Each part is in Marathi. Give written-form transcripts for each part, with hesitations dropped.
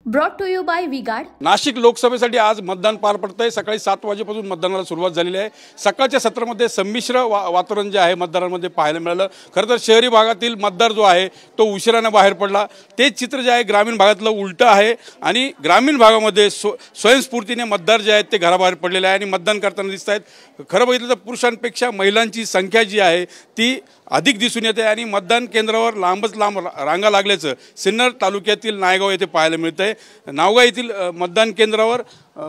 Brought to you by Vguard. Nashik लोकसभेसाठी आज मतदान पार पडतंय। सकाळी 7 वाजेपासून मतदानाला सुरुवात झालेली आहे। सकाळच्या सत्रामध्ये संमिश्र वातावरण जे आहे मतदारांमध्ये पाहायला मिळालं। खरं तर शहरी भागातील मतदार जो आहे तो उशिराने बाहेर पडला। तेच चित्र जे आहे ग्रामीण भागातलं उलटं आहे आणि ग्रामीण भागामध्ये स्वयंस्फूर्तीने मतदार जे आहेत ते घराबाहेर पडलेले आहे आणि मतदान करताना दिसत आहेत। खरं बघितलं तर पुरुषांपेक्षा महिलांची संख्या जी आहे ती अधिक दिसून येते आणि मतदान केंद्रावर लांबच लांब रांगा लागल्याचं सिन्नर तालुक्यातील नायगाव येथे पाहायला मिळतंय। नावगाव येथील मतदान केंद्रावर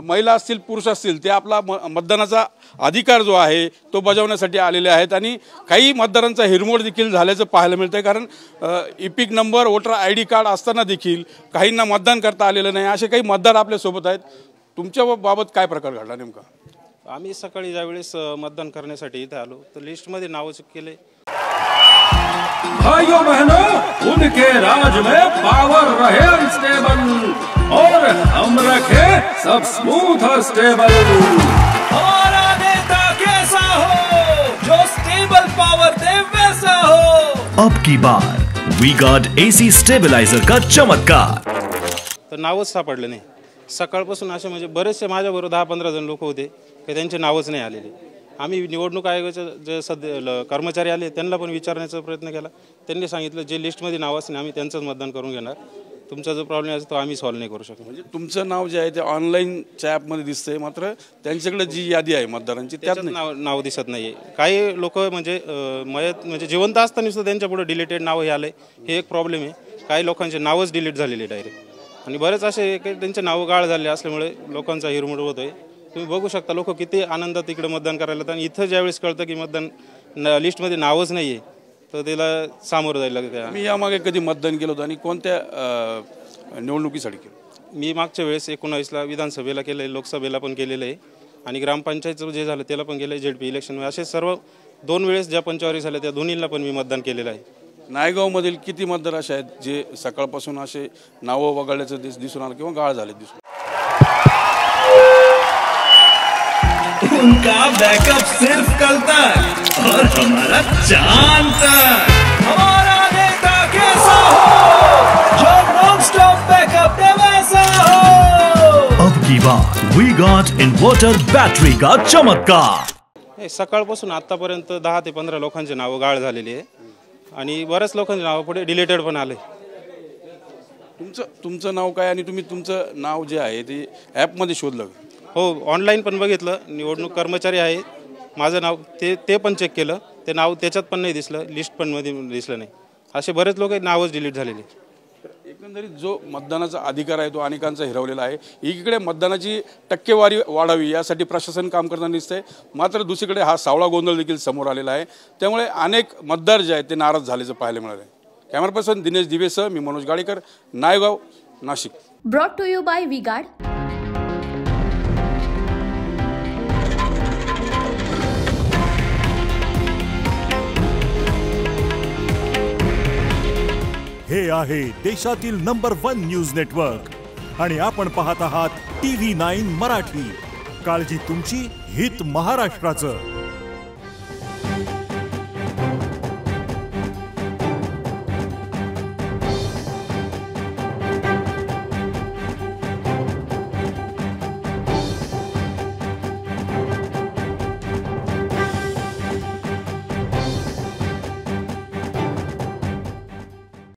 महिला असतील पुरुष असतील ते आपला मतदानाचा अधिकार जो आहे तो बजावण्यासाठी आलेले आहेत आणि काही मतदारांचा हिरमोड देखील झाल्याचं पाहायला मिळतंय। कारण EPIC number voter ID card असताना देखील काहींना मतदान करता आलेलं नाही। असे काही मतदार आपल्या सोबत आहेत। तुमच्या बाबत काय प्रकार घडला नेमका? आम्ही सकाळी ज्यावेळेस मतदान करण्यासाठी इथे आलो तर लिस्टमध्ये नाव चेक केले। भाइयों बहनों, उनके राज में पावर रहे अनस्टेबल और हम रखे सब स्मूथ और स्टेबल। हमारा नेता कैसा हो जो स्टेबल पावर दे वैसा हो। अब की बार वी गार्ड AC स्टेबलाइजर का चमत्कार। तर नावच सापडले नाही। सकाळपासून असे म्हणजे बरेचसे माझ्याबरोबर 10-15 जण लोक होते की त्यांचे नावच नाही आलेले। आम्ही निवडणूक आयोगाचे जे सध्या कर्मचारी आले त्यांना पण विचारण्याचा प्रयत्न केला। त्यांनी सांगितलं जे लिस्टमध्ये नाव असेल आम्ही त्यांचंच मतदान करून घेणार। तुमचा जो प्रॉब्लेम आहे तो आम्ही सॉल्व्ह नाही करू शकतो। म्हणजे तुमचं नाव जे आहे ते ऑनलाईनच्या ॲपमध्ये दिसतंय, मात्र त्यांच्याकडे जी यादी आहे मतदारांची त्यात नाव दिसत नाही। काही लोक म्हणजे म्हणजे जिवंत असताना सुद्धा त्यांच्या पुढे डिलीटेड नाव हे आले, हे एक प्रॉब्लेम आहे। काही लोकांचे नावच डिलीट झालेले डायरेक्ट आणि बरेच असे त्यांचे नाव गाळ झाले असल्यामुळे लोकांचा हिरमोड होतोय। तुम्ही बघू शकता लोक किती आनंदात इकडे मतदान करायला आणि इथं ज्यावेळेस कळतं की मतदान लिस्टमध्ये नावच नाही आहे तर त्याला सामोरं जायला लागतं। मी यामागे कधी मतदान केलं होतं आणि कोणत्या निवडणुकीसाठी केलं? मी मागच्या वेळेस 19ला विधानसभेला केलं आहे, लोकसभेला पण केलेलं आहे आणि ग्रामपंचायतचं जे झालं त्याला पण केलं आहे, ZP इलेक्शन असे सर्व 2 वेळेस ज्या पंचावरी झाल्या त्या दोन्हीला पण मी मतदान केलेलं आहे। नायगावमधील किती मतदार असे आहेत जे सकाळपासून असे नावं वगळल्याचं दिसून आलं किंवा गाळ झाले दिसून? उनका बैकअप सिर्फ कल तक और हमारा चांद तक। हमारा नेता कैसा हो जो नॉन स्टॉप बैकअप दे वैसा हो। अब की बार वी गार्ड इन्वर्टर बैटरी का चमत्कार। सकाळपासून आतापर्यंत 10 ते 15 लोकांचे नाव गाळ झालेली आहे आणि बऱ्याच लोकांचे नाव पुढे डिलीटेड पण आले। तुमचं नाव काय आणि तुम्ही तुमचं नाव जे आहे ते ॲपमध्ये शोधलं? हो, ऑनलाईन पण बघितलं। निवडणूक कर्मचारी आहे, माझं नाव ते पण चेक केलं, ते नाव त्याच्यात पण नाही दिसलं, लिस्ट पण मध्ये दिसलं नाही। असे बरेच लोक नावच डिलीट झालेले। एकंदरीत जो मतदानाचा अधिकार आहे तो अनेकांचा हिरावलेला आहे। एकीकडे मतदानाची टक्केवारी वाढावी यासाठी प्रशासन काम करताना दिसतंय, मात्र दुसरीकडे हा सावळा गोंधळ देखील समोर आलेला आहे। त्यामुळे अनेक मतदार जे आहेत ते नाराज झाल्याचं पाहायला मिळालं आहे। कॅमेरा पर्सन दिनेश दिवेसह मी Manoj Gadekar, Naigaon, Nashik. Brought to you by Vguard. हे आहे देशातील नंबर 1 न्यूज नेटवर्क आणि आपण पाहत आहात TV9 मराठी। काळजी तुमची, हित महाराष्ट्राचं।